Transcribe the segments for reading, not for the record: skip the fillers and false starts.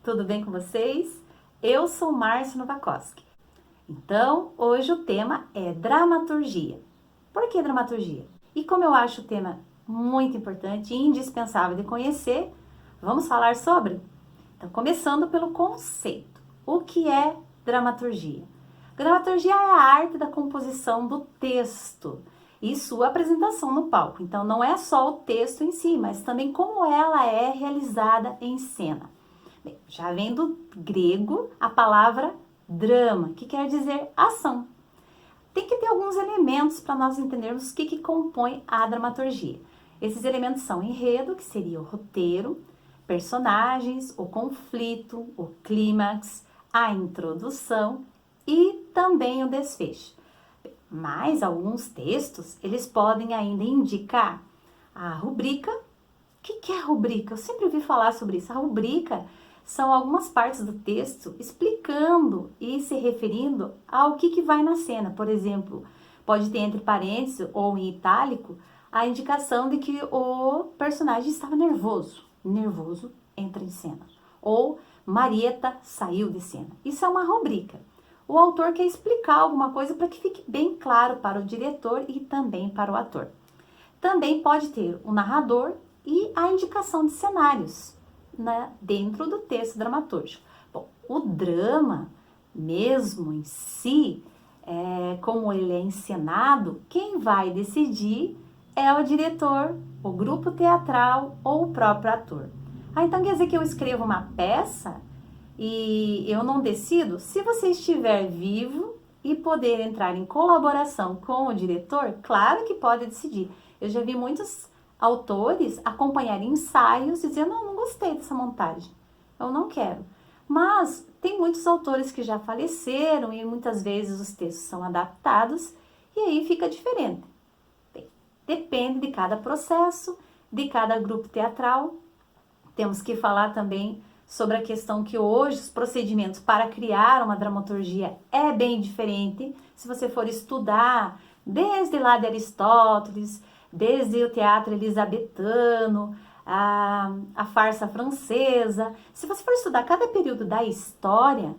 tudo bem com vocês? Eu sou Márcia Novakoski. Então, hoje o tema é dramaturgia. Por que dramaturgia? E como eu acho o tema muito importante e indispensável de conhecer, vamos falar sobre? Então, começando pelo conceito. O que é dramaturgia? Dramaturgia é a arte da composição do texto e sua apresentação no palco. Então, não é só o texto em si, mas também como ela é realizada em cena. Bem, já vem do grego a palavra drama, que quer dizer ação. Tem que ter alguns elementos para nós entendermos o que compõe a dramaturgia. Esses elementos são enredo, que seria o roteiro, personagens, o conflito, o clímax, a introdução e também o desfecho. Mas alguns textos, eles podem ainda indicar a rubrica. O que é a rubrica? Eu sempre ouvi falar sobre isso. A rubrica são algumas partes do texto explicando e se referindo ao que vai na cena. Por exemplo, pode ter entre parênteses ou em itálico a indicação de que o personagem estava nervoso. Nervoso entra em cena. Ou Marieta saiu de cena. Isso é uma rubrica. O autor quer explicar alguma coisa para que fique bem claro para o diretor e também para o ator. Também pode ter o narrador e a indicação de cenários, né, dentro do texto dramatúrgico. Bom, o drama, mesmo em si, como ele é encenado, quem vai decidir é o diretor, o grupo teatral ou o próprio ator. Então quer dizer que eu escrevo uma peça e eu não decido? Se você estiver vivo e poder entrar em colaboração com o diretor, claro que pode decidir. Eu já vi muitos autores acompanharem ensaios dizendo, não gostei dessa montagem, eu não quero. Mas tem muitos autores que já faleceram e muitas vezes os textos são adaptados e aí fica diferente. Bem, depende de cada processo, de cada grupo teatral. Temos que falar também sobre a questão que hoje os procedimentos para criar uma dramaturgia é bem diferente. Se você for estudar desde lá de Aristóteles, desde o teatro elisabetano, a farsa francesa, se você for estudar cada período da história,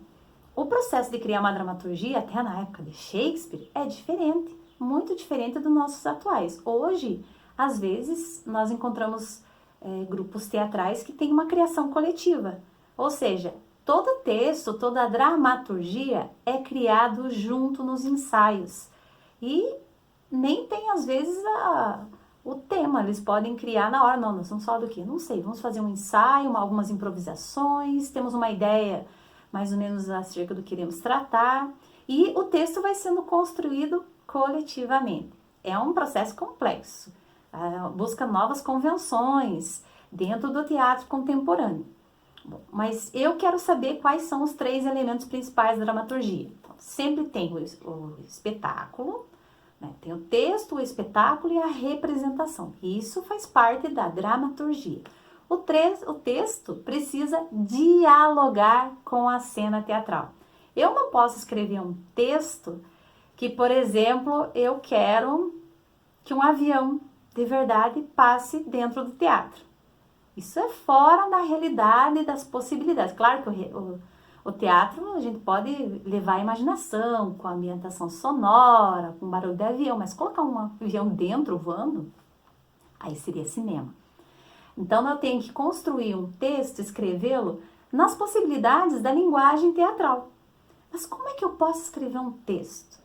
o processo de criar uma dramaturgia, até na época de Shakespeare, é diferente, muito diferente dos nossos atuais. Hoje, às vezes, nós encontramos grupos teatrais que têm uma criação coletiva, ou seja, todo texto, toda dramaturgia é criado junto nos ensaios e nem tem às vezes o tema, eles podem criar na hora, não, nós vamos falar do quê? Não sei, vamos fazer um ensaio, algumas improvisações, temos uma ideia mais ou menos acerca do que iremos tratar e o texto vai sendo construído coletivamente. É um processo complexo. Busca novas convenções dentro do teatro contemporâneo. Bom, mas eu quero saber quais são os 3 elementos principais da dramaturgia. Então, sempre tem o espetáculo, né? Tem o texto, o espetáculo e a representação. Isso faz parte da dramaturgia. O texto precisa dialogar com a cena teatral. Eu não posso escrever um texto que, por exemplo, eu quero que um avião de verdade passe dentro do teatro. Isso é fora da realidade das possibilidades. Claro que o teatro a gente pode levar a imaginação, com a ambientação sonora, com barulho de avião, mas colocar um avião dentro voando, aí seria cinema. Então eu tenho que construir um texto, escrevê-lo nas possibilidades da linguagem teatral. Mas como é que eu posso escrever um texto?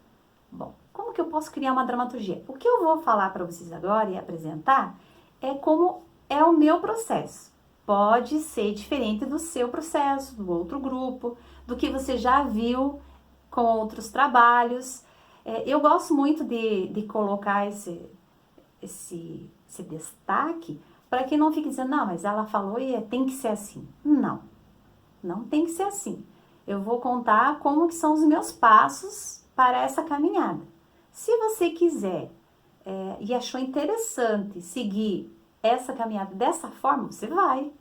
Bom, como que eu posso criar uma dramaturgia? O que eu vou falar para vocês agora e apresentar é como é o meu processo. Pode ser diferente do seu processo, do outro grupo, do que você já viu com outros trabalhos. Eu gosto muito de colocar esse destaque para que não fique dizendo, não, mas ela falou e tem que ser assim. Não, não tem que ser assim. Eu vou contar como que são os meus passos para essa caminhada. Se você quiser e achou interessante seguir essa caminhada dessa forma, você vai.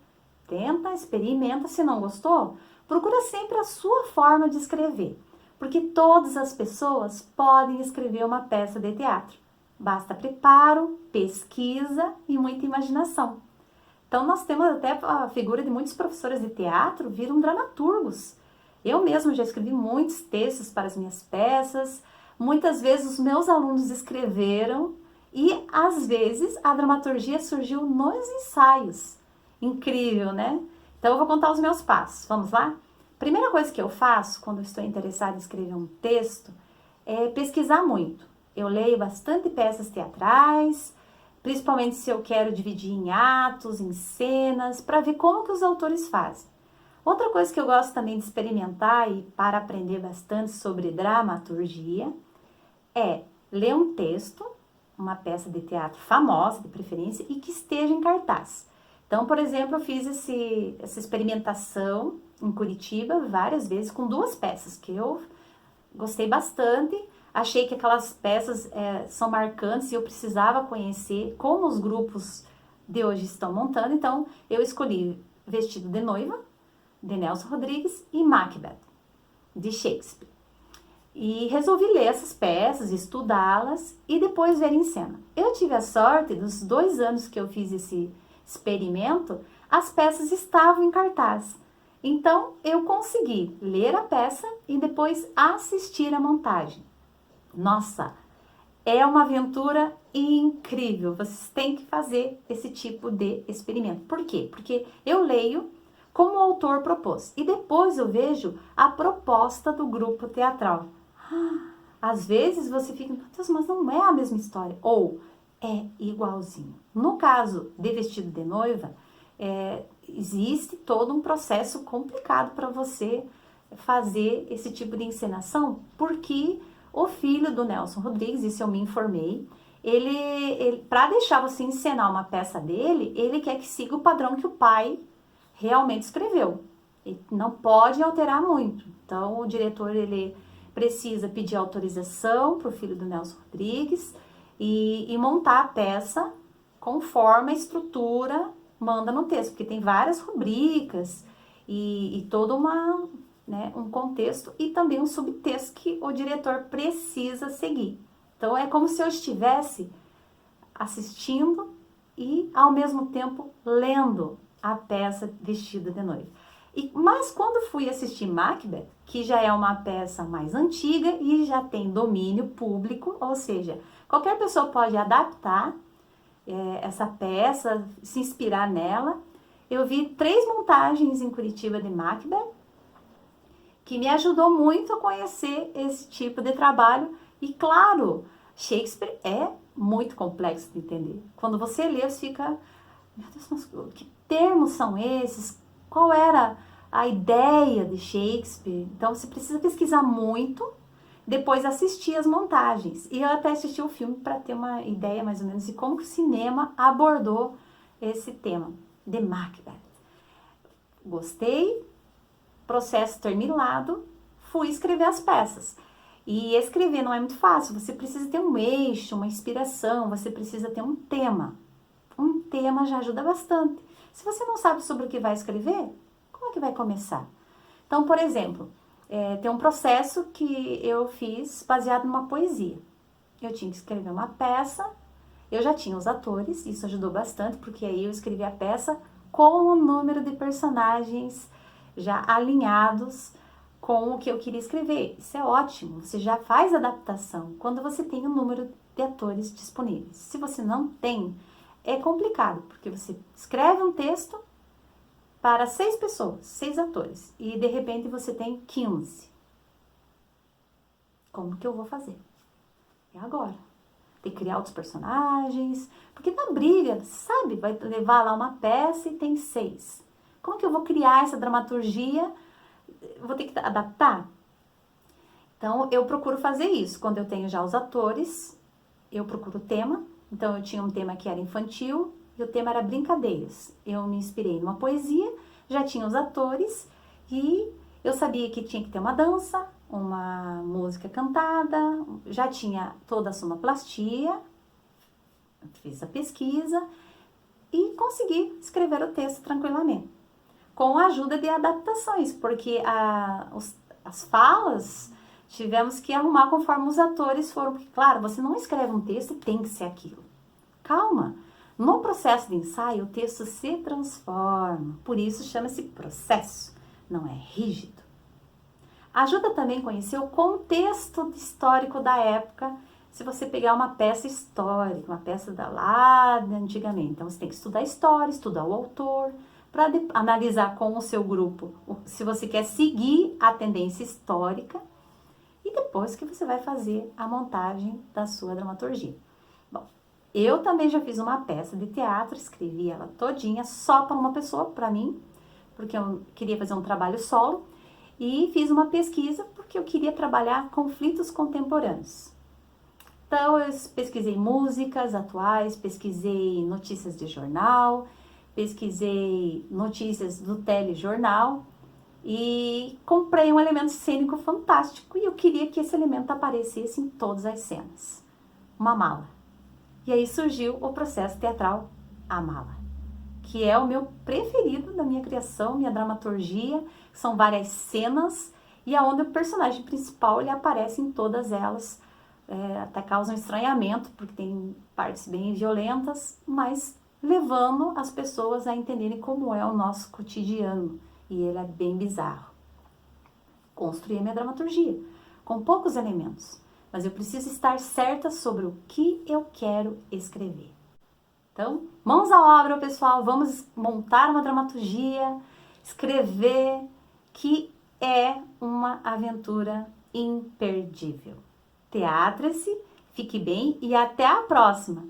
Tenta, experimenta, se não gostou, procura sempre a sua forma de escrever. Porque todas as pessoas podem escrever uma peça de teatro. Basta preparo, pesquisa e muita imaginação. Então, nós temos até a figura de muitos professores de teatro viram dramaturgos. Eu mesma já escrevi muitos textos para as minhas peças, muitas vezes os meus alunos escreveram e, às vezes, a dramaturgia surgiu nos ensaios. Incrível, né? Então, eu vou contar os meus passos. Vamos lá? Primeira coisa que eu faço quando eu estou interessada em escrever um texto é pesquisar muito. Eu leio bastante peças teatrais, principalmente se eu quero dividir em atos, em cenas, para ver como que os autores fazem. Outra coisa que eu gosto também de experimentar e para aprender bastante sobre dramaturgia é ler um texto, uma peça de teatro famosa, de preferência, e que esteja em cartaz. Então, por exemplo, eu fiz essa experimentação em Curitiba várias vezes com 2 peças que eu gostei bastante. Achei que aquelas peças são marcantes e eu precisava conhecer como os grupos de hoje estão montando. Então, eu escolhi Vestido de Noiva, de Nelson Rodrigues, e Macbeth, de Shakespeare. E resolvi ler essas peças, estudá-las e depois ver em cena. Eu tive a sorte, dos 2 anos que eu fiz esse experimento, as peças estavam em cartaz. Então, eu consegui ler a peça e depois assistir a montagem. Nossa, é uma aventura incrível. Vocês têm que fazer esse tipo de experimento. Por quê? Porque eu leio como o autor propôs e depois eu vejo a proposta do grupo teatral. Às vezes você fica, meu Deus, mas não é a mesma história. Ou é igualzinho. No caso de Vestido de Noiva, existe todo um processo complicado para você fazer esse tipo de encenação, porque o filho do Nelson Rodrigues, isso eu me informei, ele para deixar você encenar uma peça dele, ele quer que siga o padrão que o pai realmente escreveu. Ele não pode alterar muito. Então, o diretor, ele precisa pedir autorização para o filho do Nelson Rodrigues e montar a peça conforme a estrutura manda no texto, porque tem várias rubricas e todo um contexto e também um subtexto que o diretor precisa seguir. Então, é como se eu estivesse assistindo e, ao mesmo tempo, lendo a peça Vestida de Noiva. Mas quando fui assistir Macbeth, que já é uma peça mais antiga e já tem domínio público, ou seja, qualquer pessoa pode adaptar essa peça, se inspirar nela. Eu vi 3 montagens em Curitiba de Macbeth, que me ajudou muito a conhecer esse tipo de trabalho. E claro, Shakespeare é muito complexo de entender. Quando você lê, você fica, meu Deus, mas que termos são esses? Qual era a ideia de Shakespeare? Então você precisa pesquisar muito, depois assistir as montagens. E eu até assisti o filme para ter uma ideia mais ou menos de como que o cinema abordou esse tema de Macbeth. Gostei, processo terminado, fui escrever as peças. E escrever não é muito fácil, você precisa ter um eixo, uma inspiração, você precisa ter um tema. Um tema já ajuda bastante. Se você não sabe sobre o que vai escrever, como é que vai começar? Então, por exemplo, tem um processo que eu fiz baseado numa poesia. Eu tinha que escrever uma peça, eu já tinha os atores, isso ajudou bastante, porque aí eu escrevi a peça com o número de personagens já alinhados com o que eu queria escrever. Isso é ótimo, você já faz adaptação quando você tem o número de atores disponíveis. Se você não tem, é complicado, porque você escreve um texto para 6 pessoas, 6 atores, e de repente você tem 15. Como que eu vou fazer? E agora? Tem que criar outros personagens, porque na briga, sabe, vai levar lá uma peça e tem 6. Como que eu vou criar essa dramaturgia? Vou ter que adaptar? Então, eu procuro fazer isso. Quando eu tenho já os atores, eu procuro o tema. Então, eu tinha um tema que era infantil e o tema era brincadeiras. Eu me inspirei numa poesia, já tinha os atores e eu sabia que tinha que ter uma dança, uma música cantada, já tinha toda a sonoplastia, fiz a pesquisa e consegui escrever o texto tranquilamente, com a ajuda de adaptações, porque as falas tivemos que arrumar conforme os atores foram, porque claro, você não escreve um texto e tem que ser aquilo. Calma, No processo de ensaio, o texto se transforma, por isso chama-se processo, não é rígido. Ajuda também a conhecer o contexto histórico da época, se você pegar uma peça histórica, uma peça lá de antigamente. Então, você tem que estudar a história, estudar o autor, para analisar com o seu grupo se você quer seguir a tendência histórica e depois que você vai fazer a montagem da sua dramaturgia. Bom, eu também já fiz uma peça de teatro, escrevi ela todinha só para uma pessoa, para mim, porque eu queria fazer um trabalho solo, e fiz uma pesquisa porque eu queria trabalhar conflitos contemporâneos. Então, eu pesquisei músicas atuais, pesquisei notícias de jornal, pesquisei notícias do telejornal e comprei um elemento cênico fantástico e eu queria que esse elemento aparecesse em todas as cenas. Uma mala. E aí surgiu o processo teatral A Mala, que é o meu preferido da minha criação, minha dramaturgia. São várias cenas e aonde o personagem principal ele aparece em todas elas. Até causa um estranhamento, porque tem partes bem violentas, mas levando as pessoas a entenderem como é o nosso cotidiano. E ele é bem bizarro. Construí a minha dramaturgia com poucos elementos, mas eu preciso estar certa sobre o que eu quero escrever. Então, mãos à obra, pessoal, vamos montar uma dramaturgia, escrever, que é uma aventura imperdível. Teatre-se, fique bem e até a próxima!